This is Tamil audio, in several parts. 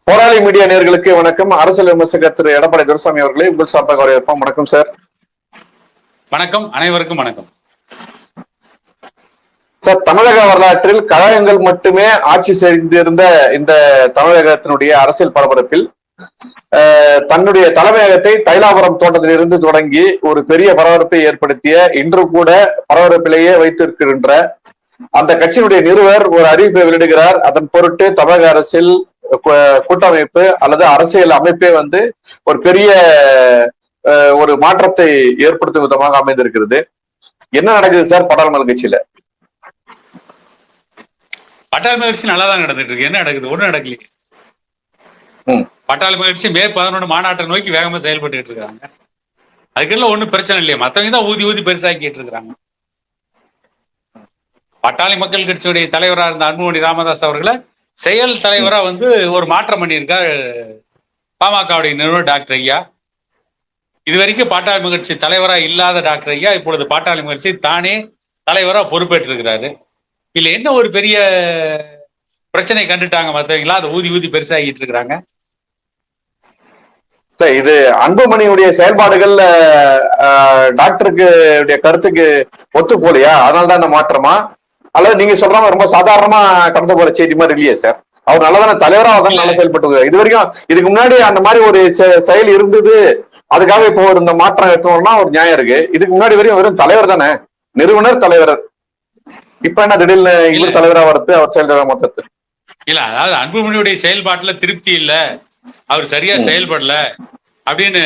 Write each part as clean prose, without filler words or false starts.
போராளி மீடியா நேயர்களுக்கு வணக்கம். அரசியல் விமர்சகர் திரு எடப்பாடி துரைசாமி அவர்களே உங்கள் சார்பாக வரவேற்போம். வணக்கம் சார். வணக்கம், அனைவருக்கும் வணக்கம் சார். தமிழக வரலாற்றில் கழகங்கள் மட்டுமே ஆட்சி செய்திருந்த இந்த தமிழகத்தினுடைய அரசியல் பரபரப்பில் தன்னுடைய தலைமையகத்தை தைலாபுரம் தோட்டத்தில் இருந்து தொடங்கி ஒரு பெரிய பரபரப்பை ஏற்படுத்திய, இன்று கூட பரபரப்பிலேயே வைத்திருக்கின்ற அந்த கட்சியினுடைய நிறுவனர் ஒரு அறிவிப்பை வெளியிடுகிறார். அதன் பொருட்டு தமிழக அரசியல் கூட்டமைப்பு அல்லது அரசியல் அமைப்பே ஒரு பெரிய ஒரு மாற்றத்தை ஏற்படுத்தும் விதமாக அமைந்திருக்கிறது. என்ன நடக்குது சார் பாட்டாளி கட்சியில? பாட்டாளி கட்சி நல்லா தான் நடந்துட்டு இருக்கு. என்ன நடக்குது? ஒண்ணு நடக்கலையே. பாட்டாளி கட்சி மே 11 மாநாட்டை நோக்கி வேகமா செயல்பட்டு இருக்காங்க. அதுக்கெல்லாம் ஒண்ணும் பிரச்சனை இல்லையா? மத்தவங்க தான் ஊதி ஊதி பெருசாக்கிட்டு இருக்கிறாங்க. பாட்டாளி மக்கள் கட்சியுடைய தலைவராக இருந்த அன்புமணி ராமதாஸ் அவர்களை செயல் தலைவரா ஒரு மாற்றம் பண்ணியிருக்கார் பாமகவுடைய நிறுவனர் டாக்டர் ஐயா. இதுவரைக்கும் பாட்டாளி கட்சி தலைவரா இல்லாத டாக்டர் ஐயா இப்பொழுது பாட்டாளி கட்சி தானே தலைவரா பொறுப்பேற்றிருக்கிறாரு. இல்ல என்ன ஒரு பெரிய பிரச்சனை கண்டுட்டாங்க மத்தவங்களா? அதை ஊதி ஊதி பெருசாகிட்டு இருக்கிறாங்க. இது அன்புமணியுடைய செயல்பாடுகள் டாக்டருக்கு கருத்துக்கு ஒத்து போலையா? அதனாலதான் இந்த மாற்றமா? அல்லது நீங்க சொல்ற ரொம்ப சாதாரணமா கடந்து போற செய்தி மாதிரி இல்லையே சார்? அவர் நல்லதான தலைவரா நல்லா செயல்பட்டு இது வரைக்கும். இதுக்கு முன்னாடி அந்த மாதிரி ஒரு செயல் இருந்தது, அதுக்காக இப்போ இந்த மாற்றம் எடுத்தோம்னா ஒரு நியாயம் இருக்கு. இதுக்கு முன்னாடி வரையும் வெறும் தலைவர் தானே, நிறுவனர் தலைவர். இப்ப என்ன திடீர்னு இவர் தலைவரா வரது, அவர் செயல்தலைவர் மொத்தத்து இல்ல? அதாவது அன்புமணியுடைய செயல்பாட்டுல திருப்தி இல்ல, அவர் சரியா செயல்படல அப்படின்னு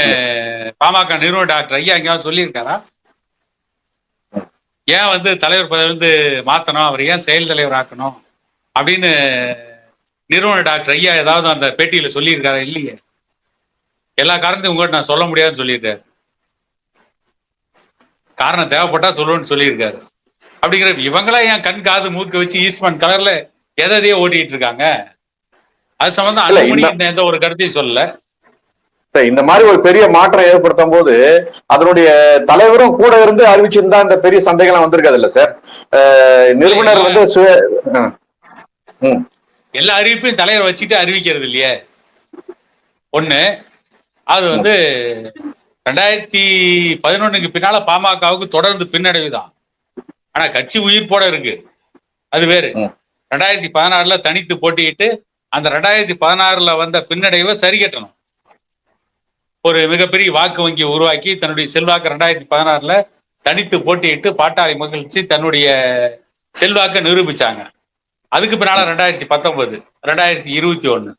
பாமக நிறுவனர் டாக்டர் ஐயா எங்கேயாவது சொல்லியிருக்காரா? ஏன் தலைவர் பதவி மாத்தணும், அவர் ஏன் செயல் தலைவர் ஆக்கணும் அப்படின்னு நிறுவனர் டாக்டர் ஐயா ஏதாவது அந்த பேட்டியில சொல்லியிருக்காரா? இல்லையே. எல்லா காரணத்தையும் உங்கள்கிட்ட நான் சொல்ல முடியாதுன்னு சொல்லியிருக்காரு. காரணம் தேவைப்பட்டா சொல்லுவேன்னு சொல்லியிருக்காரு. அப்படிங்கிற இவங்களா என் கண் காது மூக்க வச்சு ஈஸ்ட்மன் கலர்ல எதையே ஓட்டிட்டு இருக்காங்க. அது சம்பந்தம் அன்புமணி எந்த ஒரு கருத்தையும் சொல்லல. இந்த மாதிரி ஒரு பெரிய மாற்றம் ஏற்படுத்தும் போது அதனுடைய தலைவரும் கூட இருந்து அறிவிச்சிருந்தா இந்த பெரிய சந்தைகள்லாம் வந்திருக்காது இல்ல சார்? நிறுவனர் எல்லா அறிவிப்பையும் தலைவர் வச்சுட்டு அறிவிக்கிறது இல்லையே. ஒண்ணு அது 2011 பின்னால பாமகவுக்கு தொடர்ந்து பின்னடைவு தான். ஆனா கட்சி உயிர் போட இருக்கு, அது வேறு. 2016 தனித்து போட்டியிட்டு அந்த 2016 வந்த பின்னடைவை சரி கட்டணும். ஒரு மிகப்பெரிய வாக்கு வங்கி உருவாக்கி தன்னுடைய செல்வாக்கு 2016 தனித்து போட்டியிட்டு பாட்டாளி மக்கள் கட்சி தன்னுடைய செல்வாக்கை நிரூபிச்சாங்க. அதுக்கு பின்னால 2019, 2021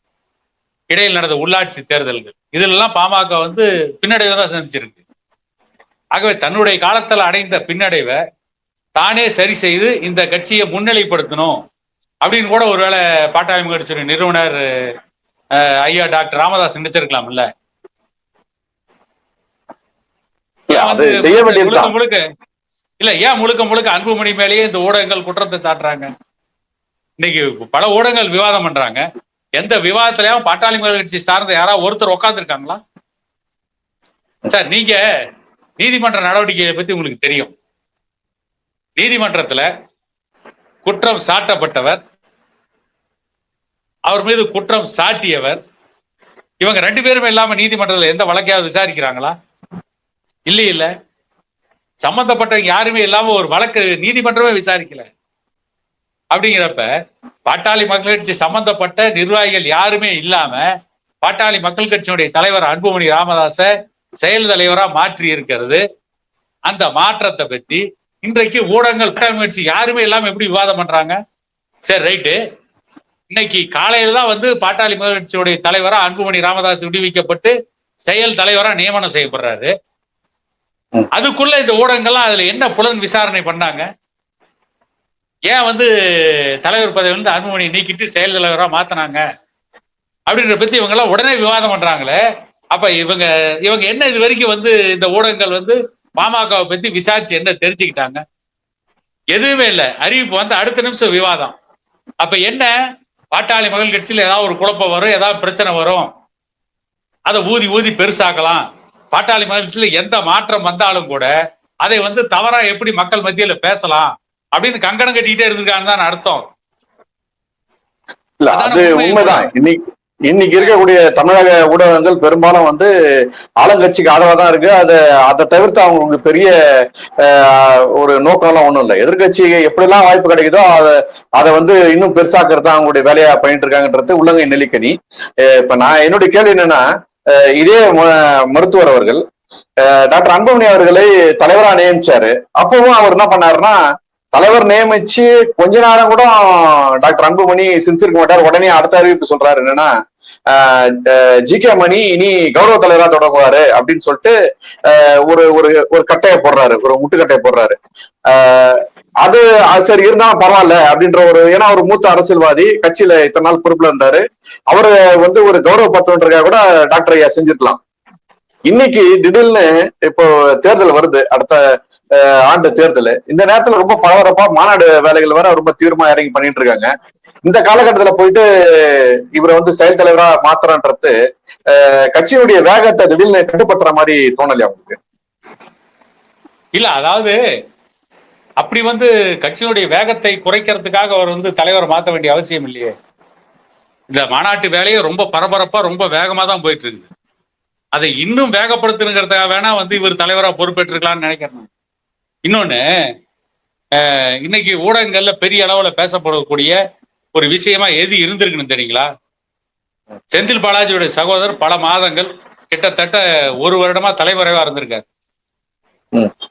இடையில் நடந்த உள்ளாட்சி தேர்தல்கள் இதுல பாமக பின்னடைவை தான் சந்திச்சிருக்கு. ஆகவே தன்னுடைய காலத்தில் அடைந்த பின்னடைவை தானே சரி செய்து இந்த கட்சியை முன்னிலைப்படுத்தணும் அப்படின்னு கூட ஒருவேளை பாட்டாளி கட்சி நிறுவனர் ஐயா டாக்டர் ராமதாஸ் நினைச்சிருக்கலாம்ல. முழுக்க இல்ல, ஏன் முழுக்க முழுக்க அன்புமணி மேலேயே இந்த ஊடகங்கள் குற்றத்தை சாட்டுறாங்க? இன்னைக்கு பல ஊடகங்கள் விவாதம் பண்றாங்க. எந்த விவாதத்திலயும் பாட்டாளி மக்கள் கட்சி சார்ந்த யாராவது ஒருத்தர் உட்கார்ந்து இருக்காங்களா? சார், நீங்க நீதிமன்ற நடவடிக்கையை பத்தி உங்களுக்கு தெரியும். நீதிமன்றத்துல குற்றம் சாட்டப்பட்டவர், அவர் மீது குற்றம் சாட்டியவர், இவங்க 2 பேருமே இல்லாம நீதிமன்றத்தில் எந்த வழக்கையாவது விசாரிக்கிறாங்களா? இல்ல. சம்பந்தப்பட்டவங்க யாருமே இல்லாம ஒரு வழக்கு நீதிமன்றமே விசாரிக்கல. அப்படிங்கிறப்ப பாட்டாளி மக்கள் கட்சி சம்பந்தப்பட்ட நிர்வாகிகள் யாருமே இல்லாம பாட்டாளி மக்கள் கட்சியினுடைய தலைவர் அன்புமணி ராமதாஸ செயல் தலைவரா மாற்றி இருக்கிறது. அந்த மாற்றத்தை பத்தி இன்றைக்கு ஊடகங்கள் பாட்டாளி கட்சி யாருமே இல்லாம எப்படி விவாதம் பண்றாங்க? சரி, ரைட்டு. இன்னைக்கு காலையில தான் பாட்டாளி மக்கள் கட்சியுடைய தலைவரா அன்புமணி ராமதாஸ் விடுவிக்கப்பட்டு செயல் தலைவரா நியமனம் செய்யப்படுறாரு. அதுக்குள்ள இந்த ஊடகங்கள்லாம் அதுல என்ன புலன் விசாரணை பண்ணாங்க? ஏன் தலைவர் பதவி அன்புமணி நீக்கிட்டு செயல் தலைவரா மாத்தினாங்க அப்படின்ற பத்தி இவங்க எல்லாம் உடனே விவாதம் பண்றாங்களே. அப்ப இவங்க என்ன இது வரைக்கும் இந்த ஊடகங்கள் பாமகவை பத்தி விசாரிச்சு என்ன தெரிஞ்சுக்கிட்டாங்க? எதுவுமே இல்லை. அறிவிப்பு அடுத்த நிமிஷம் விவாதம். அப்ப என்ன, பாட்டாளி மக்கள் கட்சியில ஏதாவது ஒரு குழப்பம் வரும், ஏதாவது பிரச்சனை வரும், அதை ஊதி ஊதி பெருசாக்கலாம். பாட்டாளி மக்கள் கட்சியில எந்த மாற்றம் வந்தாலும் கூட அதை தவறா எப்படி மக்கள் மத்தியில பேசலாம் அப்படின்னு கங்கணம் கட்டிக்கிட்டே இருந்திருக்காங்க தான் அர்த்தம். இல்ல, அது உண்மைதான். இன்னைக்கு இருக்கக்கூடிய தமிழக ஊடகங்கள் பெரும்பாலும் வந்து ஆளுங்கட்சிக்கு ஆதரவா தான் இருக்கு. அதை தவிர்த்து அவங்களுக்கு பெரிய ஒரு நோக்கம்லாம் ஒண்ணும் இல்லை. எதிர்கட்சி எப்படிலாம் வாய்ப்பு கிடைக்குதோ அதை வந்து இன்னும் பெருசாக்குறது தான் அவங்களுடைய வேலையா பண்ணிட்டு இருக்காங்கன்றது உள்ளங்கை நெல்லிக்கனி. இப்ப நான் என்னுடைய கேள்வி என்னன்னா, இதே மருத்துவர் அவர்கள் டாக்டர் அன்புமணி அவர்களை தலைவரா நியமிச்சாரு. அப்பவும் அவர் என்ன பண்ணாருன்னா, தலைவர் நியமிச்சு கொஞ்ச நேரம் கூட டாக்டர் அன்புமணி சிரிச்சிருக்க மாட்டார். உடனே அடுத்த அறிவிப்பு சொல்றாரு என்னன்னா, ஜி.கே. மணி இனி கௌரவ தலைவரா தொடங்குவாரு அப்படின்னு சொல்லிட்டு ஒரு ஒரு ஒரு கட்டையை போடுறாரு, ஒரு முட்டுக்கட்டையை போடுறாரு. அது சரி இருந்தாலும் பரவாயில்ல அப்படின்ற ஏன்னா அவர் மூத்த அரசியல்வாதி, கட்சியில இத்தனை நாள் பொறுப்புல இருந்தாரு. அவரு வந்து ஒரு கௌரவ பத்திரன்றதுக்காக கூட டாக்டர் ஐயா செஞ்சிருக்கலாம். இன்னைக்கு திடீர்னு இப்போ தேர்தல் வருது, அடுத்த ஆண்டு தேர்தல். இந்த நேரத்துல ரொம்ப பரபரப்பா மாநாடு வேலைகள் வர ரொம்ப தீவிரமா இறங்கி பண்ணிட்டு இருக்காங்க. இந்த காலகட்டத்துல போயிட்டு இவரை வந்து செயல் தலைவரா மாத்திரன்றது கட்சியுடைய வேகத்தை திடீர்னு கட்டுப்படுத்துற மாதிரி தோணலையா உங்களுக்கு? இல்ல, அதாவது அப்படி வந்து கட்சியினுடைய வேகத்தை குறைக்கிறதுக்காக அவர் வந்து தலைவரை மாற்ற வேண்டிய அவசியம் இல்லையே. இந்த மாநாட்டு வேலையை ரொம்ப பரபரப்பா ரொம்ப வேகமா தான் போயிட்டு இருக்குது. அதை இன்னும் வேகப்படுத்துங்கிறதுக்காக வேணா வந்து இவர் தலைவராக பொறுப்பேற்றிருக்கலாம்னு நினைக்கிறேன். இன்னொன்னு, இன்னைக்கு ஊடகங்கள்ல பெரிய அளவுல பேசப்படக்கூடிய ஒரு விஷயமா எது இருந்திருக்குன்னு தெரியுங்களா? செந்தில் பாலாஜியுடைய சகோதரர் பல மாதங்கள், கிட்டத்தட்ட ஒரு வருடமா தலைமறைவா இருந்திருக்காரு.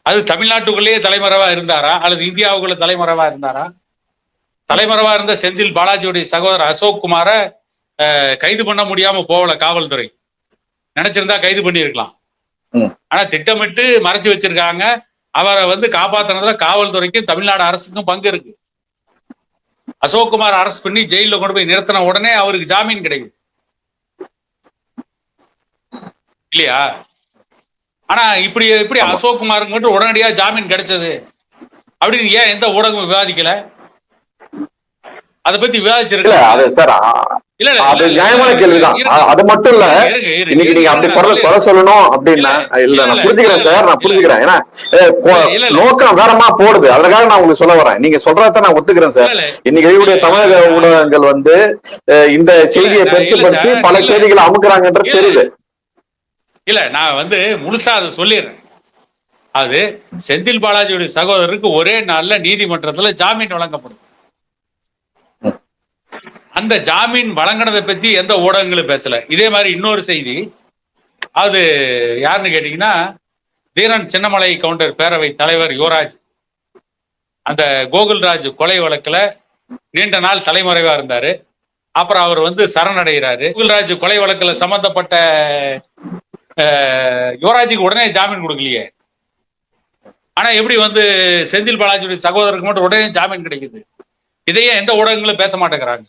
அது தமிழ்நாட்டுக்குள்ளேயே தலைமறைவா இருந்தாரா அல்லது இந்தியாவுக்குள்ள தலைமறைவா இருந்தாரா? தலைமறைவா இருந்த செந்தில் பாலாஜியுடைய சகோதரர் அசோக் குமார கைது பண்ண முடியாம போகல காவல்துறை. நினைச்சிருந்தா கைது பண்ணிருக்கலாம். ஆனா திட்டமிட்டு மறைச்சு வச்சிருக்காங்க. அவரை வந்து காப்பாத்துறதுல காவல்துறைக்கும் தமிழ்நாடு அரசுக்கும் பங்கு இருக்கு. அசோக்குமார் அரெஸ்ட் பண்ணி ஜெயில கொண்டு போய் நிறுத்தின உடனே அவருக்கு ஜாமீன் கிடைக்குது இல்லையா? ஆனா இப்படி அசோக்குமாருக்கு மட்டும் உடனடியா ஜாமீன் கிடைச்சது அப்படின்னு ஏன் எந்த ஊடகமும் விவாதிக்கல? அதை பத்தி விவாதிச்சிருக்கல. அது நியாயமான கேள்விதான். அது மட்டும் இல்ல, இன்னைக்கு நீங்க அப்படி குறை சொல்லணும் அப்படின்னா இல்ல, நான் புரிஞ்சுக்கிறேன் சார், நான் புரிஞ்சுக்கிறேன். ஏன்னா நோக்கம் வேறமா போடுது, அதுக்காக நான் உங்களுக்கு சொல்ல வரேன். நீங்க சொல்றத நான் ஒத்துக்கிறேன் சார். இன்னைக்கு தமிழக ஊடகங்கள் வந்து இந்த செய்தியை பெருசுபடுத்தி பல செய்திகளை அமுக்குறாங்கன்றது தெரியுது. இல்ல, நான் வந்து முழுசா அதை சொல்லிடுறேன். அது செந்தில் பாலாஜியுடைய சகோதரருக்கு ஒரே நாள்ல நீதிமன்றத்துல ஜாமீன் வழங்கப்படும். அந்த ஜாமீன் வழங்கினதை பத்தி எந்த ஊடகங்களும் பேசல. இதே மாதிரி இன்னொரு செய்தி, அது யாருன்னு கேட்டீங்கன்னா, தீரன் சின்னமலை கவுண்டர் பேரவை தலைவர் யுவராஜ், அந்த கோகுல்ராஜ் கொலை வழக்குல நீண்ட நாள் தலைமறைவா இருந்தாரு. அப்புறம் அவர் வந்து சரணடைகிறாரு. கோகுல்ராஜ் கொலை வழக்குல சம்பந்தப்பட்ட யுவராஜுக்கு உடனே ஜாமீன் கொடுக்கலையே. ஆனா எப்படி வந்து செந்தில் பாலாஜியுடைய சகோதரருக்கு மட்டும் உடனே ஜாமீன் கிடைக்குது? இதையே எந்த ஊடகங்களும் பேச மாட்டேங்கிறாங்க.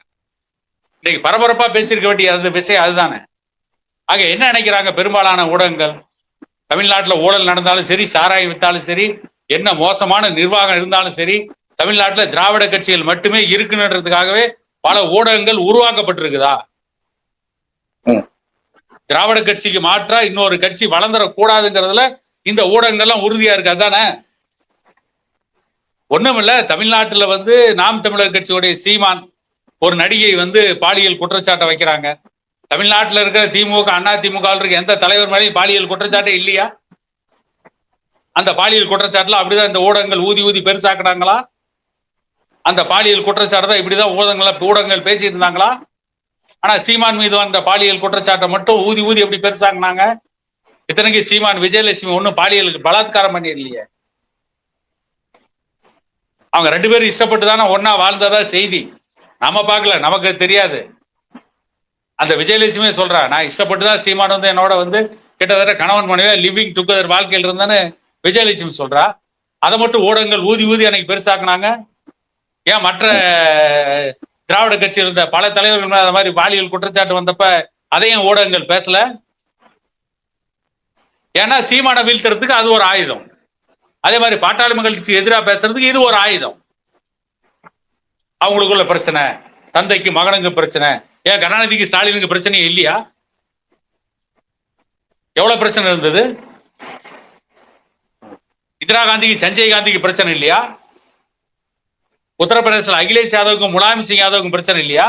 இன்னைக்கு பரபரப்பா பேசியிருக்க வேண்டிய அந்த விஷயம் அதுதானே. ஆக என்ன நினைக்கிறாங்க பெரும்பாலான ஊடகங்கள்? தமிழ்நாட்டில் ஊழல் நடந்தாலும் சரி, சாராயம் வித்தாலும் சரி, என்ன மோசமான நிர்வாகம் இருந்தாலும் சரி, தமிழ்நாட்டில் திராவிட கட்சிகள் மட்டுமே இருக்குன்றதுக்காகவே பல ஊடகங்கள் உருவாக்கப்பட்டிருக்குதா? திராவிட கட்சிக்கு மாற்றா இன்னொரு கட்சி வளர்ந்துடக்கூடாதுங்கிறதுல இந்த ஊடகங்கள்லாம் உறுதியா இருக்கு. அதுதானே. ஒண்ணுமில்ல, தமிழ்நாட்டுல வந்து நாம் தமிழர் கட்சியுடைய சீமான் ஒரு நடிகை வந்து பாலியல் குற்றச்சாட்டை வைக்கிறாங்க. தமிழ்நாட்டில் இருக்கிற திமுக, அண்ணா திமுக இருக்க எந்த தலைவர் மேலேயும் பாலியல் குற்றச்சாட்டே இல்லையா? அந்த பாலியல் குற்றச்சாட்டுல அப்படிதான் இந்த ஊடகங்கள் ஊதி ஊதி பெருசாக்குனாங்களா? அந்த பாலியல் குற்றச்சாட்டு தான் இப்படிதான் ஊடகங்கள் பேசிட்டு இருந்தாங்களா? ஆனா சீமான் மீது வந்த பாலியல் குற்றச்சாட்டை மட்டும் ஊதி ஊதி எப்படி பெருசாக்குனாங்க? இத்தனைக்கு சீமான் விஜயலட்சுமி ஒன்னும் பாலியலுக்கு பலாத்காரம் பண்ணிடலையே. அவங்க ரெண்டு பேரும் இஷ்டப்பட்டு தானே ஒன்னா வாழ்ந்ததா செய்தி. நம்ம பார்க்கல, நமக்கு தெரியாது. அந்த விஜயலட்சுமி சொல்றா, நான் இஷ்டப்பட்டு தான் சீமான் வந்து என்னோட வந்து கிட்டத்தட்ட கணவன் மனைவியா லிவிங் டுகெதர் வாழ்க்கையில் இருந்தான்னு விஜயலட்சுமி சொல்றா. அதை மட்டும் ஊடகங்கள் ஊதி ஊதி அன்னைக்கு பெருசாக்குனாங்க. ஏன் மற்ற திராவிட கட்சியில் இருந்த பல தலைவர்கள் மேல அந்த மாதிரி பாலியல் குற்றச்சாட்டு வந்தப்ப அதையும் ஊடகங்கள் பேசல? ஏன்னா சீமான வீழ்த்துறதுக்கு அது ஒரு ஆயுதம். அதே மாதிரி பாட்டாளி மக்கள் கட்சிக்கு எதிராக பேசுறதுக்கு இது ஒரு ஆயுதம். அவங்களுக்குள்ள பிரச்சனை, தந்தைக்கு மகனுக்கு பிரச்சனை. ஏன் கருணாநிதிக்கு ஸ்டாலினுக்கு பிரச்சனை இல்லையா? எவ்வளவு பிரச்சனை இருந்தது? இந்திரா காந்திக்கு சஞ்சய் காந்திக்கு பிரச்சனை இல்லையா? உத்தரப்பிரதேசத்தில் அகிலேஷ் யாதவுக்கும் முலாயம் சிங் யாதவுக்கும் பிரச்சனை இல்லையா?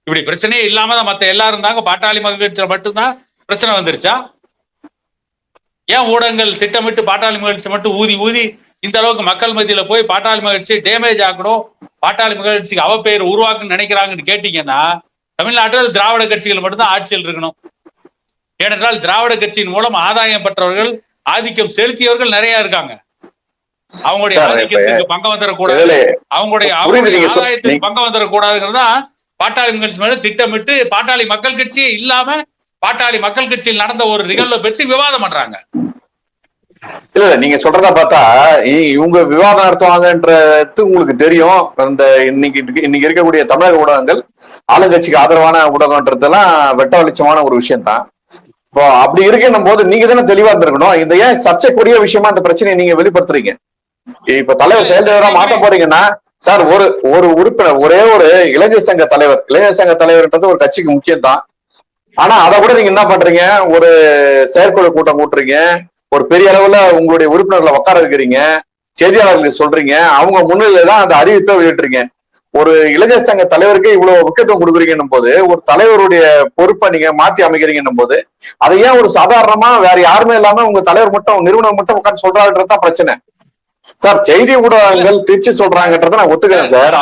இப்படி பிரச்சனையே இல்லாம தான் மத்த எல்லாரும் இருந்தாங்க, பாட்டாளி மக்கள் கட்சியில மட்டும்தான் பிரச்சனை வந்துருச்சா? ஏன் ஊடகங்கள் திட்டமிட்டு பாட்டாளி மகிழ்ச்சி மட்டும் ஊதி ஊதி இந்த அளவுக்கு மக்கள் மத்தியில போய் பாட்டாளி மகிழ்ச்சியை டேமேஜ் ஆக்கணும், பாட்டாளி மகிழ்ச்சிக்கு அவப்பெயர் உருவாக்குன்னு நினைக்கிறாங்கன்னு கேட்டீங்கன்னா, தமிழ்நாட்டில் திராவிட கட்சிகள் மட்டும்தான் ஆட்சியில் இருக்கணும். ஏனென்றால் திராவிட கட்சியின் மூலம் ஆதாயம் பெற்றவர்கள், ஆதிக்கம் செலுத்தியவர்கள் நிறைய இருக்காங்க. அவங்களுடைய ஆதிக்கத்துக்கு பங்கம் வந்துடக்கூடாது, அவங்களுடைய ஆதாயத்துக்கு பங்கம் வந்துடக்கூடாதுங்கிறதா பாட்டாளி மகிழ்ச்சி மேல திட்டமிட்டு பாட்டாளி மக்கள் கட்சியே இல்லாம பாட்டாளி மக்கள் கட்சியில் நடந்த ஒரு நிகழ்வை பற்றி விவாதம் பண்றாங்க. இல்ல நீங்க சொல்றதா பார்த்தா இவங்க விவாதம் நடத்துவாங்கன்றது உங்களுக்கு தெரியும். இந்த இன்னைக்கு இருக்கக்கூடிய தமிழக ஊடகங்கள் ஆளுங்கட்சிக்கு ஆதரவான ஊடகம்ன்றதெல்லாம் வெட்ட வெளிச்சமான ஒரு விஷயம் தான். இப்போ அப்படி இருக்குன்னும் போது நீங்க தானே தெளிவா இருந்திருக்கணும். இந்த ஏன் சர்ச்சைக்குரிய விஷயமா இந்த பிரச்சனையை நீங்க வெளிப்படுத்துறீங்க? இப்ப தலைவர் செயல் தலைவரா மாத்த போறீங்கன்னா சார், ஒரு உறுப்பினர், ஒரே ஒரு இளைஞர் சங்க தலைவர், இளைஞர் சங்க தலைவர்ன்றது ஒரு கட்சிக்கு முக்கியம் தான். ஆனா அதை கூட நீங்க என்ன பண்றீங்க, ஒரு செயற்குழு கூட்டம் கூட்டுறீங்க, ஒரு பெரிய அளவுல உங்களுடைய உறுப்பினர்களை உட்கார வைக்கிறீங்க, செய்தியாளர்களுக்கு சொல்றீங்க, அவங்க முன்னிலையில தான் அந்த அறிவிப்பை வெளியிட்டுறீங்க. ஒரு இளைஞர் சங்க தலைவருக்கு இவ்வளவு முக்கியத்துவம் கொடுக்குறீங்கன்னும் போது, ஒரு தலைவருடைய பொறுப்பை நீங்க மாற்றி அமைக்கிறீங்கன்னும் போது, அதை ஏன் ஒரு சாதாரணமா வேற யாருமே இல்லாம உங்க தலைவர் மட்டும், நிறுவனம் மட்டும் உட்காந்து சொல்றாருன்றதுதான் பிரச்சனை சார். செய்தி ஊடகங்கள் திருச்சி சொல்றாங்கன்றத நான் ஒத்துக்கிறேன் சார்.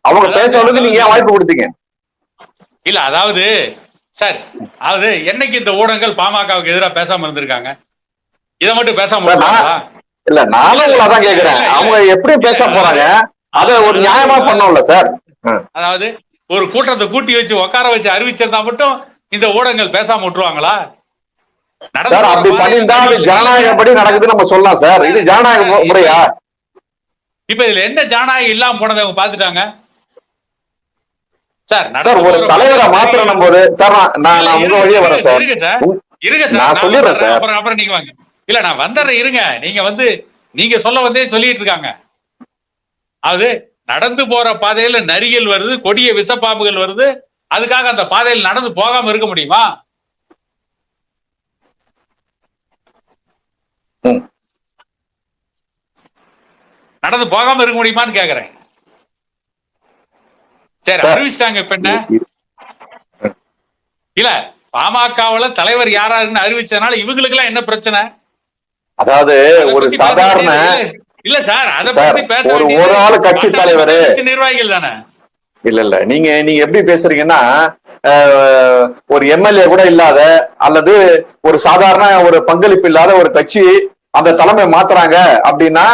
அவங்க பேசுறதுக்கு நீங்க ஏன் வாய்ப்பு கொடுத்தீங்க? இல்ல அதாவது சார், அதாவது என்னைக்கு இந்த ஊடகங்கள் பாமகவுக்கு எதிராக பேசாம இருந்திருக்காங்க? இதை மட்டும் பேசாம இல்ல, நானும் உங்களதான் கேக்குறேன். அவங்க எப்படி பேச போறாங்க? அதை ஒரு நியாயமா பண்ணோம்ல சார். அதாவது ஒரு கூட்டத்தை கூட்டி வச்சு உட்கார வச்சு அறிவிச்சிருந்தா மட்டும் இந்த ஊடகங்கள் பேசாம விட்டுருவாங்களா? சார் அப்படி பண்ணிருந்தா அது ஜனநாயகப்படி நடக்குது நம்ம சொல்லலாம் சார். இது ஜனநாயக முறையா? இப்ப இதுல என்ன ஜனநாயகம் இல்லாம போனதை அவங்க பாத்துட்டாங்க சார். சார் ஒரு தலைவரை மாத்திரம் போது சார், நான் உங்க வழியே வரேன் சார். இருங்க சார், நான் சொல்லிடுறேன் சார். அப்புறம் நீங்க வாங்க. இல்ல நான் வந்துடுறேன், இருங்க. நீங்க சொல்ல வந்தே சொல்லிட்டு இருக்காங்க. அது நடந்து போற பாதையில நரிகள் வருது, கொடிய விஷப்பாம்புகள் வருது, அதுக்காக அந்த பாதையில் நடந்து போகாம இருக்க முடியுமா? நடந்து போகாம இருக்க முடியுமான்னு கேக்குறேன். சரி, அறிவிச்சிட்டாங்க. இப்ப என்ன இல்ல, பாமகவுல தலைவர் யாராருன்னு அறிவிச்சதுனால இவங்களுக்கு எல்லாம் என்ன பிரச்சனை? அதாவது ஒரு சாதாரண இல்ல சார், அத பத்தி பேச ஒரு ஆளு கட்சி தலைவர், நிர்வாகிகள் தானே. இல்ல நீங்க எப்படி பேசுறீங்கன்னா, ஒரு எம்எல்ஏ கூட இல்லாத அல்லது ஒரு சாதாரண ஒரு பங்களிப்பு இல்லாத ஒரு கட்சி அந்த தலைமை மாத்துறாங்க அப்படின்னா,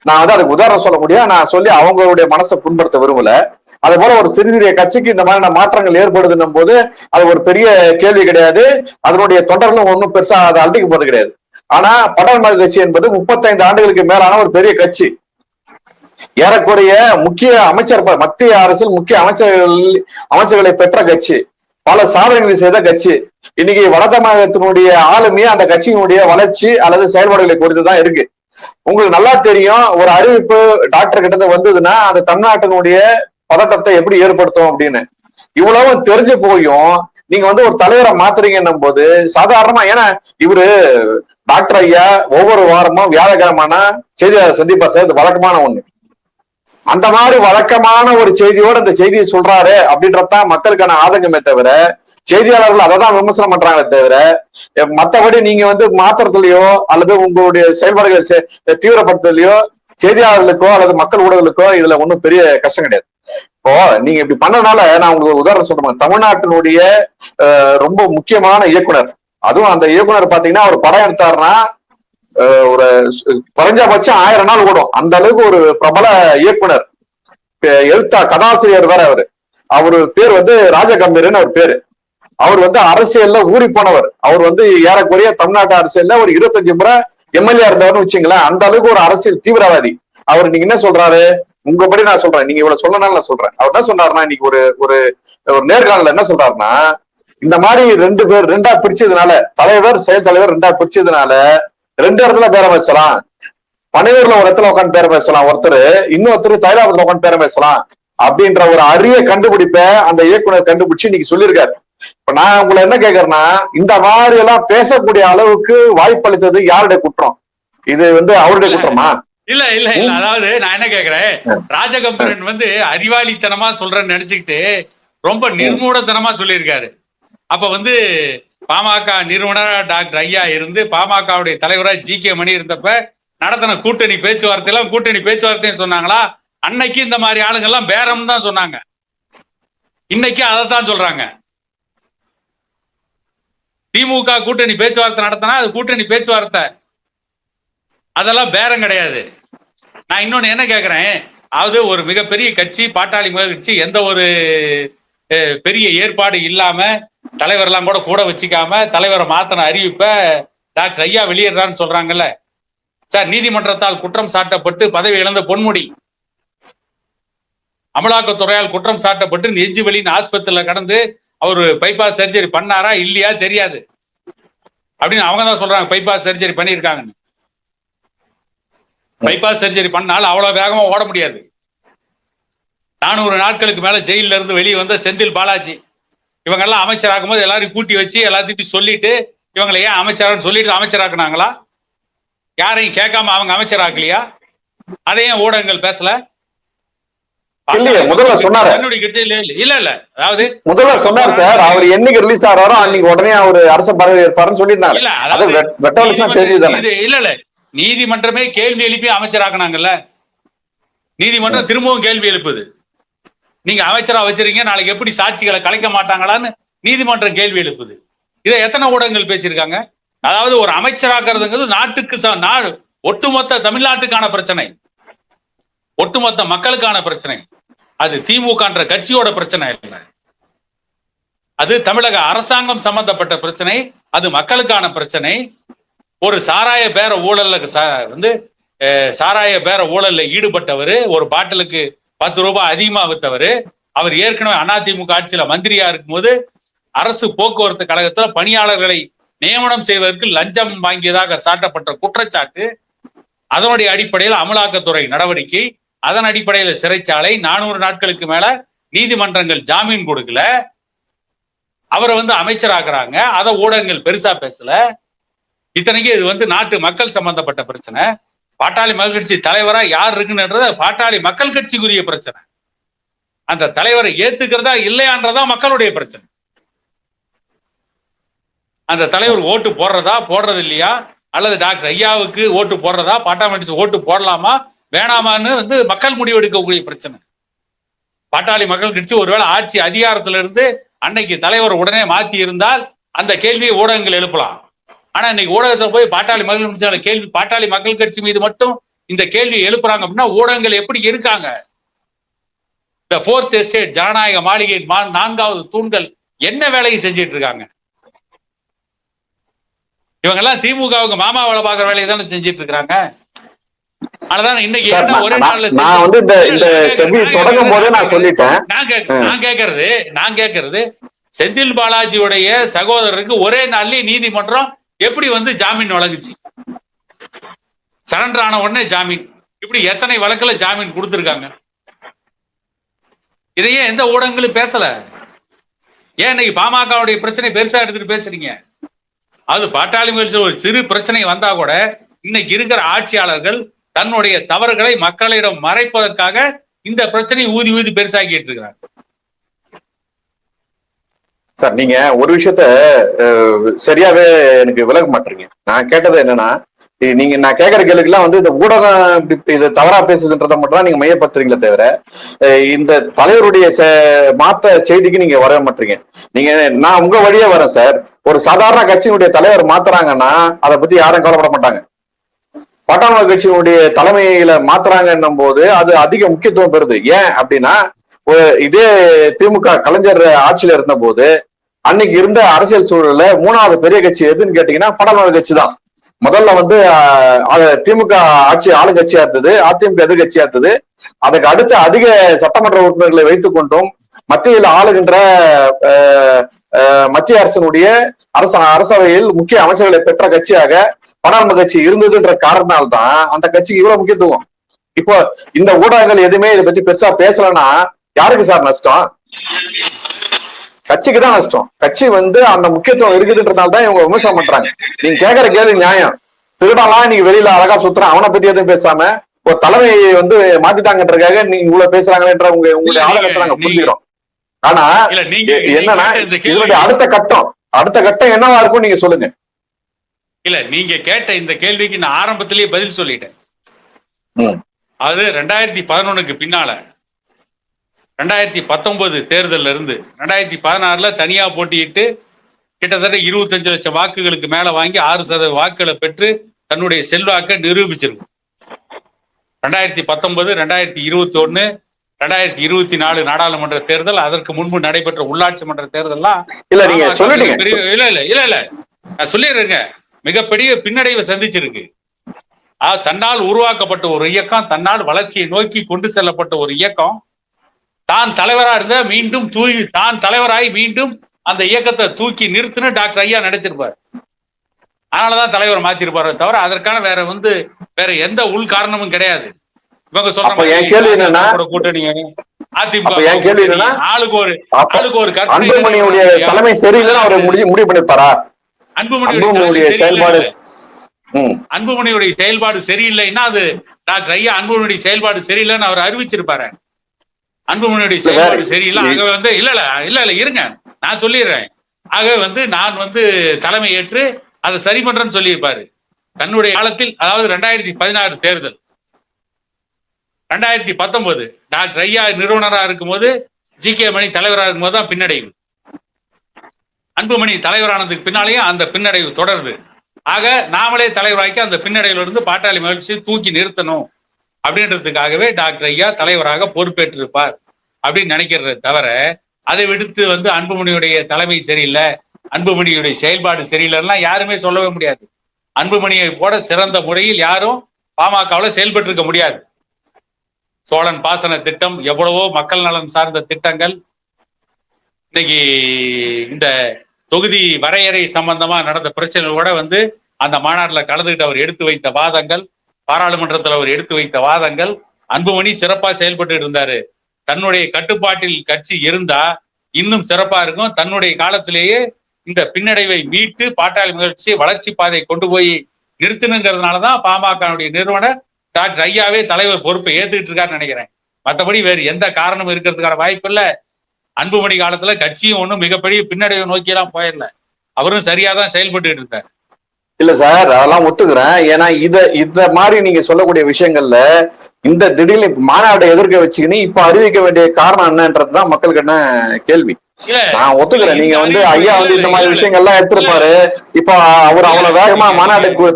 நான் வந்து அதுக்கு உதாரணம் சொல்ல முடியும். நான் சொல்லி அவங்களுடைய மனசை புண்படுத்த விரும்பல. அதே போல ஒரு சிறிய கட்சிக்கு இந்த மாதிரியான மாற்றங்கள் ஏற்படுதுன்னும் போது அது ஒரு பெரிய கேள்வி கிடையாது. அதனுடைய தொண்டர்களும் ஒன்றும் பெருசா அதை அழுத்திக்க போறது கிடையாது. ஆனா பாட்டாளி கட்சி என்பது 35 ஆண்டுகளுக்கு மேலான ஒரு பெரிய கட்சி. ஏறக்குறைய முக்கிய அமைச்சர், மத்திய அரசில் முக்கிய அமைச்சர்களை பெற்ற கட்சி, பல சாதனைகளை செய்த கட்சி. இன்னைக்கு வட தமிழகத்தினுடைய ஆளுமையே அந்த கட்சியினுடைய வளர்ச்சி அல்லது செயல்பாடுகளை குறித்துதான் இருக்கு. உங்களுக்கு நல்லா தெரியும், ஒரு அறிவிப்பு டாக்டர் கிட்ட வந்ததுன்னா அந்த தமிழ்நாட்டினுடைய பதட்டத்தை எப்படி ஏற்படுத்தும் அப்படின்னு. இவ்வளவு தெரிஞ்சு போயும் நீங்க வந்து ஒரு தலைவரை மாத்துறீங்கன்னும் போது சாதாரணமா, ஏன்னா இவரு டாக்டர் ஐயா ஒவ்வொரு வாரமும் வியாழக்கிழமான செய்தியாளர் சந்திப்பார் சார். இது வழக்கமான ஒண்ணு. அந்த மாதிரி வழக்கமான ஒரு செய்தியோட இந்த செய்தியை சொல்றாரு அப்படின்றதான் மக்களுக்கான ஆதங்கமே தவிர, செய்தியாளர்கள் அதை தான் விமர்சனம் பண்றாங்களே தவிர, மற்றபடி நீங்க வந்து மாத்திரத்திலயோ அல்லது உங்களுடைய செயல்பாடுகளை தீவிரப்படுத்துறதுலயோ செய்தியாளர்களுக்கோ அல்லது மக்கள் ஊடகங்களுக்கோ இதுல ஒன்றும் பெரிய கஷ்டம் கிடையாது. இப்போ நீங்க இப்படி பண்ணதுனால நான் உங்களுக்கு ஒரு உதாரணம் சொல்றேன். தமிழ்நாட்டினுடைய ரொம்ப முக்கியமான இயக்குனர், அதுவும் அந்த இயக்குனர் பாத்தீங்கன்னா ஒரு படம் எடுத்தாருன்னா ஒரு குறைஞ்சபட்சம் 1000 நாள் ஓடும். அந்த அளவுக்கு ஒரு பிரபல இயக்குனர், கதாசிரியர் வேற. அவரு பேர் வந்து ராஜகம்பீரன் அவர் பேரு. அவர் வந்து அரசியல்ல ஊறி போனவர். அவர் வந்து ஏறக்குறைய தமிழ்நாட்டு அரசியல்ல ஒரு 25 முறை எம்எல்ஏ இருந்தவர்னு வச்சுங்களேன். அந்த அளவுக்கு ஒரு அரசியல் தீவிரவாதி அவர். நீங்க என்ன சொல்றாரு, உங்கபடி நான் சொல்றேன், நீங்க இவ்வளவு சொல்லனால நான் சொல்றேன். அவர் என்ன சொன்னாருன்னா, இன்னைக்கு ஒரு ஒரு நேர்காணல என்ன சொல்றாருன்னா, இந்த மாதிரி 2 பேர் 2ஆ பிரிச்சதுனால, தலைவர் செயல் தலைவர் 2ஆ பிரிச்சதுனால 2 இடத்துல பேரம் பேசலாம். பனையூர்ல ஒரு இடத்துல உட்காந்து பேரம் பேசலாம் ஒருத்தர், இன்னொருத்தர் தைலாபுரத்துல உட்காந்து பேரம் பேசலாம் அப்படின்ற ஒரு அரிய கண்டுபிடிப்ப அந்த இயக்குனர் கண்டுபிடிச்சு இன்னைக்கு சொல்லியிருக்காரு. இப்ப நான் உங்களை என்ன கேக்குறேன்னா, இந்த மாதிரி எல்லாம் பேசக்கூடிய அளவுக்கு வாய்ப்பளித்தது யாருடைய குற்றம்? இது வந்து அவருடைய குற்றமா? இல்ல இல்ல இல்ல, அதாவது நான் என்ன கேக்குறேன், ராஜகம்பீரன் வந்து அறிவாளித்தனமா சொல்றேன்னு நினைச்சுக்கிட்டு ரொம்ப நிர்மூடத்தனமா சொல்லியிருக்காரு. அப்ப வந்து பாமக நிறுவனர் டாக்டர் ஐயா இருந்து பாமகவுடைய தலைவராக ஜி.கே. மணி இருந்தப்ப நடத்தின கூட்டணி பேச்சுவார்த்தை சொன்னாங்களா? அன்னைக்கு இந்த மாதிரி ஆளுங்க எல்லாம் பேரம் தான் சொன்னாங்க. இன்னைக்கு அதைத்தான் சொல்றாங்க. திமுக கூட்டணி பேச்சுவார்த்தை நடத்தினா அது கூட்டணி பேச்சுவார்த்தை, அதெல்லாம் பேரம் கிடையாது. நான் இன்னொன்னு என்ன கேட்கிறேன், அதாவது ஒரு மிகப்பெரிய கட்சி பாட்டாளி மக்கள் கட்சி எந்த ஒரு பெரிய ஏற்பாடு இல்லாம தலைவர்லாம் கூட வச்சுக்காம தலைவரை மாத்தின அறிவிப்ப டாக்டர் ஐயா வெளியிடுறான்னு சொல்றாங்கல்ல சார். நீதிமன்றத்தால் குற்றம் சாட்டப்பட்டு பதவி இழந்த பொன்முடி அமலாக்கத்துறையால் குற்றம் சாட்டப்பட்டு நெஞ்சு வலின்னு ஆஸ்பத்திரியில கடந்து அவரு பைபாஸ் சர்ஜரி பண்ணாரா இல்லையா தெரியாது அப்படின்னு அவங்க தான் சொல்றாங்க. பைபாஸ் சர்ஜரி பண்ணியிருக்காங்கன்னு. பைபாஸ் சர்ஜரி பண்ணால் அவ்வளவு வேகமா ஓட முடியாது. 400 நாட்களுக்கு மேல ஜெயில இருந்து வெளியே வந்த செந்தில் பாலாஜி இவங்க எல்லாம் அமைச்சராக்கும் போது எல்லாரையும் கூட்டி வச்சு எல்லாத்தையும் சொல்லிட்டு இவங்களை ஏன் அமைச்சரான்னு சொல்லிட்டு அமைச்சராக்குனாங்களா? யாரையும் கேட்காம அவங்க அமைச்சராக்கலையா? அதையும் ஊடகங்கள் பேசல. முதல்வர் சொன்னாரு. இல்ல அதாவது முதல்வர் சொன்னார் சார், அவர் என்னைக்கு ரிலீஸ் ஆறாரோ அன்னைக்கு உடனே அவர் அரசு பதவி ஏற்பாருன்னு சொல்லியிருந்தாங்க. இல்ல நீதிமன்றமே கேள்வி எழுப்பி அமைச்சராக்குனாங்கல்ல. நீதிமன்றம் திரும்பவும் கேள்வி எழுப்புது. நீங்க அமைச்சரா வச்சிருக்கீங்க, நாளைக்கு எப்படி சாட்சிகளை கலைக்க மாட்டாங்களான்னு நீதிமன்றம் கேள்வி எழுப்புது. இதை எத்தனை ஊடகங்கள் பேசியிருக்காங்க? அதாவது ஒரு அமைச்சராக்குறதுங்கிறது நாட்டுக்கு ஒட்டுமொத்த தமிழ்நாட்டுக்கான பிரச்சனை, ஒட்டுமொத்த மக்களுக்கான பிரச்சனை. அது திமுக கட்சியோட பிரச்சனை இல்லை, அது தமிழக அரசாங்கம் சம்பந்தப்பட்ட பிரச்சனை, அது மக்களுக்கான பிரச்சனை. ஒரு சாராய பேர ஊழல்ல வந்து சாராய பேர ஊழல்ல ஈடுபட்டவர், ஒரு பாட்டிலுக்கு 10 ரூபாய் அதிகமா வித்தவர், அவர் ஏற்கனவே அதிமுக ஆட்சியில மந்திரியா இருக்கும்போது அரசு போக்குவரத்து கழகத்துல பணியாளர்களை நியமனம் செய்வதற்கு லஞ்சம் வாங்கியதாக சாட்டப்பட்ட குற்றச்சாட்டு, அதனுடைய அடிப்படையில் அமலாக்கத்துறை நடவடிக்கை, அதன் அடிப்படையில் சிறைச்சாலை, 400 நாட்களுக்கு மேல நீதிமன்றங்கள் ஜாமீன் கொடுக்கல, அவரை வந்து அமைச்சராக்குறாங்க. அதை ஊடகங்கள் பெருசா பேசல. இத்தனைக்கு இது வந்து நாட்டு மக்கள் சம்பந்தப்பட்ட பிரச்சனை. பாட்டாளி மக்கள் கட்சி தலைவரா யார் இருக்குன்றது பாட்டாளி மக்கள் கட்சிக்குரிய பிரச்சனை. அந்த தலைவரை ஏத்துக்கிறதா இல்லையான்றதா மக்களுடைய பிரச்சனை. அந்த தலைவர் ஓட்டு போடுறதா போடுறது இல்லையா, அல்லது டாக்டர் ஐயாவுக்கு ஓட்டு போடுறதா, பாட்டாளி ஓட்டு போடலாமா வேணாமான்னு வந்து மக்கள் முடிவெடுக்கக்கூடிய பிரச்சனை. பாட்டாளி மக்கள் கட்சி ஒருவேளை ஆட்சி அதிகாரத்துல இருந்து அன்னைக்கு தலைவர் உடனே மாற்றி இருந்தால் அந்த கேள்வியை ஊடகங்கள் எழுப்பலாம். ஆனா இன்னைக்கு ஊடகத்துல போய் பாட்டாளி மக்கள் கட்சி கேள்வி, பாட்டாளி மக்கள் கட்சி மீது மட்டும் இந்த கேள்வி எழுப்புறாங்க அப்படின்னா ஊடகங்கள் எப்படி இருக்காங்க? இந்த 4th எஸ்டேட் ஜனநாயக மாளிகை 4வது தூண்கள் என்ன வேலையை செஞ்சிட்டு இருக்காங்க? இவங்க எல்லாம் திமுகவுக்கு மாமா வேலை பார்க்குற வேலையை தானே செஞ்சிட்டு இருக்காங்க. அதனால இன்னைக்கு ஒரே நாள்ல நான் வந்து இந்த செவி தொடங்கும் போதே நான் சொல்லிட்டேன். நான் கேட்கறது செந்தில் பாலாஜியுடைய சகோதரருக்கு ஒரே நாள்லயே நீதிமன்றம் எப்படி வந்து ஜாமீன் வழங்குச்சு? சரண்டர் ஆன உடனே ஜாமீன். இப்படி எத்தனை வழக்குல ஜாமீன் கொடுத்திருக்காங்க? இதையே எந்த ஊடகங்களும் பேசல. ஏன் இன்னைக்கு பாமகவுடைய பிரச்சனை பெருசா எடுத்துட்டு பேசுறீங்க? அது பாட்டாளி மக்கள் ஒரு சிறு பிரச்சனை வந்தா கூட இன்னைக்கு இருக்கிற ஆட்சியாளர்கள் தன்னுடைய தவறுகளை மக்களிடம் மறைப்பதற்காக இந்த பிரச்சனையை ஊதி ஊதி பெருசாக்கிட்டு இருக்கிறாங்க. சார், நீங்க ஒரு விஷயத்த சரியாவே எனக்கு விளக்க மாட்டீங்க. நான் கேட்டது என்னன்னா, நான் கேட்கிற கேள்விக்கெல்லாம் வந்து இந்த ஊடகம் இது தவறா பேசுதுன்றதை மட்டும் தான் நீங்க மையப்படுத்துறீங்களே தவிர இந்த தலைவருடைய மாத்த செய்திக்கு நீங்க வர மாட்டீங்க. நீங்க நான் உங்க வழியே வரேன் சார். ஒரு சாதாரண கட்சியினுடைய தலைவர் மாத்துறாங்கன்னா அதை பத்தி யாரும் கவலைப்பட மாட்டாங்க. பாட்டாளி கட்சியினுடைய தலைமையில மாத்துறாங்கன்னும் போது அது அதிக முக்கியத்துவம் பெறுது. ஏன் அப்படின்னா, இதே திமுக கலைஞர் ஆட்சியில இருந்த போது அன்னைக்கு இருந்த அரசியல் சூழல்ல 3வது பெரிய கட்சி எதுன்னு கேட்டீங்கன்னா பாட்டாளி கட்சி தான். முதல்ல வந்து திமுக ஆட்சி ஆளுங்கட்சியா இருந்தது, அதிமுக எதிர்கட்சியா இருந்தது. அதுக்கு அடுத்த அதிக சட்டமன்ற உறுப்பினர்களை வைத்துக் கொண்டும் மத்தியில் ஆளுகின்ற மத்திய அரசினுடைய அரசவையில் முக்கிய அமைச்சர்களை பெற்ற கட்சியாக பாட்டாளி கட்சி இருந்ததுன்ற காரணத்தால்தான் அந்த கட்சிக்கு இவ்வளவு முக்கியத்துவம். இப்போ இந்த ஊடகங்கள் எதுவுமே இதை பத்தி பெருசா பேசலன்னா யாருக்கு சார் நஷ்டம்? கட்சிக்கு தான் நஷ்டம். கட்சி வந்து அந்த முக்கியத்துவம் இருக்குதுன்றதால தான் இவங்க விமர்சனம் பண்றாங்க. நீங்க கேட்கற கேள்வி நியாயம். திருடலாம் இன்னைக்கு வெளியில அழகா சுத்துறான், அவனை பத்தி எதுவும் பேசாம ஒரு தலைமையை வந்து மாத்திட்டாங்கன்றதுக்காக நீங்க இவ்வளவு பேசுறாங்கன்ற உங்களுடைய ஆதங்கத்தை நாங்க புரிஞ்சுக்கிறோம். ஆனா இல்ல நீங்க என்னன்னா கேட்ட இந்த கேள்வி இதனுடைய அடுத்த கட்டம் என்னவா இருக்கும் நீங்க சொல்லுங்க. இல்ல நீங்க கேட்ட இந்த கேள்விக்கு நான் ஆரம்பத்திலேயே பதில் சொல்லிட்டேன். அது 2011க்கு பின்னால 2019 தேர்தல்ல இருந்து 2016ல தனியா போட்டியிட்டு கிட்டத்தட்ட 25 லட்சம் வாக்குகளுக்கு மேல வாங்கி 6% வாக்குகளை பெற்று தன்னுடைய செல்வாக்கை நிரூபிச்சிருக்கு. 2019, 2021, 2024 நாடாளுமன்ற தேர்தல், அதற்கு முன்பு நடைபெற்ற உள்ளாட்சி மன்ற தேர்தல்லாம் இல்ல நீங்க சொல்லிட்டீங்க. இல்ல நான் சொல்லிடுறேங்க, மிகப்பெரிய பின்னடைவை சந்திச்சிருக்கு. தன்னால் உருவாக்கப்பட்ட ஒரு இயக்கம், தன்னால் வளர்ச்சியை நோக்கி கொண்டு செல்லப்பட்ட ஒரு இயக்கம், தான் தலைவரா இருந்த மீண்டும் தான் தலைவராய் மீண்டும் அந்த இயக்கத்தை தூக்கி நிறுத்தின டாக்டர் ஐயா நினைச்சிருப்பார். அதனாலதான் தலைவர் மாத்திருப்பாரு தவிர அதற்கான வேற எந்த உள் காரணமும் கிடையாது. இவங்க சொல்ற கூட்டணி அதிமுக ஆளுக்கு ஒரு அன்புமணியுடைய தலைமை சரியில்லைன்னு அவர் முடிவு பண்ணிருப்பாரா? அன்புமணியுடைய செயல்பாடு சரியில்லைன்னா அது டாக்டர் ஐயா அன்புமணியுடைய செயல்பாடு சரியில்லைன்னு அவர் அறிவிச்சிருப்பாரு. அன்புமணியுடைய செயல்பாடு சரியில்லை, ஆக இல்ல இருங்க நான் சொல்லிடுறேன். ஆக நான் தலைமை ஏற்று அதை சரி பண்றேன்னு சொல்லியிருப்பாரு தன்னுடைய காலத்தில். அதாவது 2016 தேர்தல், 2019 டாக்டர் ஐயா நிறுவனராக இருக்கும்போது, ஜி.கே. மணி தலைவராக இருக்கும்போது தான் பின்னடைவு. அன்புமணி தலைவரானதுக்கு பின்னாலேயும் அந்த பின்னடைவு தொடருது. ஆக நாமளே தலைவராக்கி அந்த பின்னடைவுல இருந்து பாட்டாளி மகிழ்ச்சியை தூக்கி நிறுத்தணும் அப்படின்றதுக்காகவே டாக்டர் ஐயா தலைவராக பொறுப்பேற்றிருப்பார் அப்படின்னு நினைக்கிறத தவிர, அதை விடுத்து அன்புமணியுடைய தலைமை சரியில்லை, அன்புமணியுடைய செயல்பாடு சரியில்லைன்னா யாருமே சொல்லவே முடியாது. அன்புமணியை போட சிறந்த முறையில் யாரும் பாமகவில் செயல்பட்டு இருக்க முடியாது. சோழன் பாசன திட்டம், எவ்வளவோ மக்கள் நலன் சார்ந்த திட்டங்கள், இன்னைக்கு இந்த தொகுதி வரையறை சம்பந்தமா நடந்த பிரச்சனையோட அந்த மாநாட்டில் கலந்துகிட்டு அவர் எடுத்து வைத்த வாதங்கள், பாராளுமன்றத்தில் அவர் எடுத்து வைத்த வாதங்கள், அன்புமணி சிறப்பா செயல்பட்டு இருந்தாரு. தன்னுடைய கட்டுப்பாட்டில் கட்சி இருந்தா இன்னும் சிறப்பா இருக்கும். தன்னுடைய காலத்திலேயே இந்த பின்னடைவை மீட்டு பாட்டாளி முயற்சி வளர்ச்சி பாதை கொண்டு போய் நிறுத்தணுங்கிறதுனாலதான் பாமகனுடைய நிறுவனர் டாக்டர் ஐயாவே தலைவர் பொறுப்பை ஏத்துக்கிட்டு இருக்காருன்னு நினைக்கிறேன். மற்றபடி வேறு எந்த காரணமும் இருக்கிறதுக்கான வாய்ப்பு இல்ல. அன்புமணி காலத்துல கட்சியும் ஒன்றும் மிகப்பெரிய பின்னடைவை நோக்கி எல்லாம் போயிடல, அவரும் சரியாதான் செயல்பட்டு இருக்காரு. இல்ல சார், அதெல்லாம் ஒத்துக்கிறேன். ஏன்னா இந்த மாதிரி நீங்க சொல்லக்கூடிய விஷயங்கள்ல இந்த திடீர்னு மாநாட்டை எதிர்க்க வச்சுக்கின்னு இப்ப அறிவிக்க வேண்டிய காரணம் என்னன்றதுதான் மக்களுக்கு என்ன கேள்வி. நான் ஒத்துக்கிறேன், நீங்க ஐயா இந்த மாதிரி விஷயங்கள்லாம் எடுத்திருப்பாரு. இப்ப அவர் அவ்வளவு வேகமா மாநாட்டுக்கு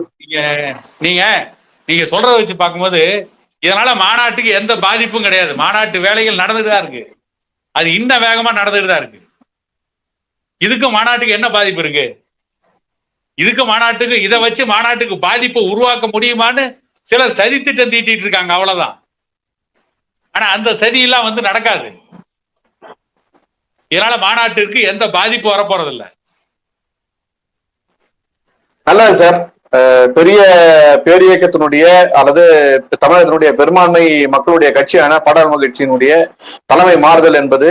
நீங்க சொல்றத வச்சு பார்க்கும்போது இதனால மாநாட்டுக்கு எந்த பாதிப்பும் கிடையாது. மாநாட்டு வேலைகள் நடந்துட்டு தான் இருக்கு, அது இன்னும் வேகமா நடந்துட்டு தான் இருக்கு. இதுக்கு மாநாட்டுக்கு என்ன பாதிப்பு இருக்கு? இதுக்கு மாநாட்டுக்கு இதை வச்சு மாநாட்டுக்கு பாதிப்பை உருவாக்க முடியுமான்னு சிலர் சதி திட்டம் தீட்டிட்டு இருக்காங்க, அவ்வளவுதான். ஆனா அந்த சதியெல்லாம் நடக்காது. இதனால மாநாட்டிற்கு எந்த பாதிப்பு வரப்போறது இல்லை. நல்லது சார். பெரிய பேரியக்கத்தினுடைய அல்லது தமிழகத்தினுடைய பெரும்பான்மை மக்களுடைய கட்சியான பாடாளுமன்ற கட்சியினுடைய தலைமை மாறுதல் என்பது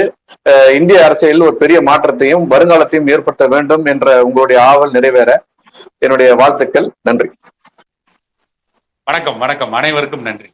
இந்திய அரசியலில் ஒரு பெரிய மாற்றத்தையும் வருங்காலத்தையும் ஏற்படுத்த வேண்டும் என்ற உங்களுடைய ஆவல் நிறைவேற என்னுடைய வாழ்த்துக்கள். நன்றி. வணக்கம். அனைவருக்கும் நன்றி.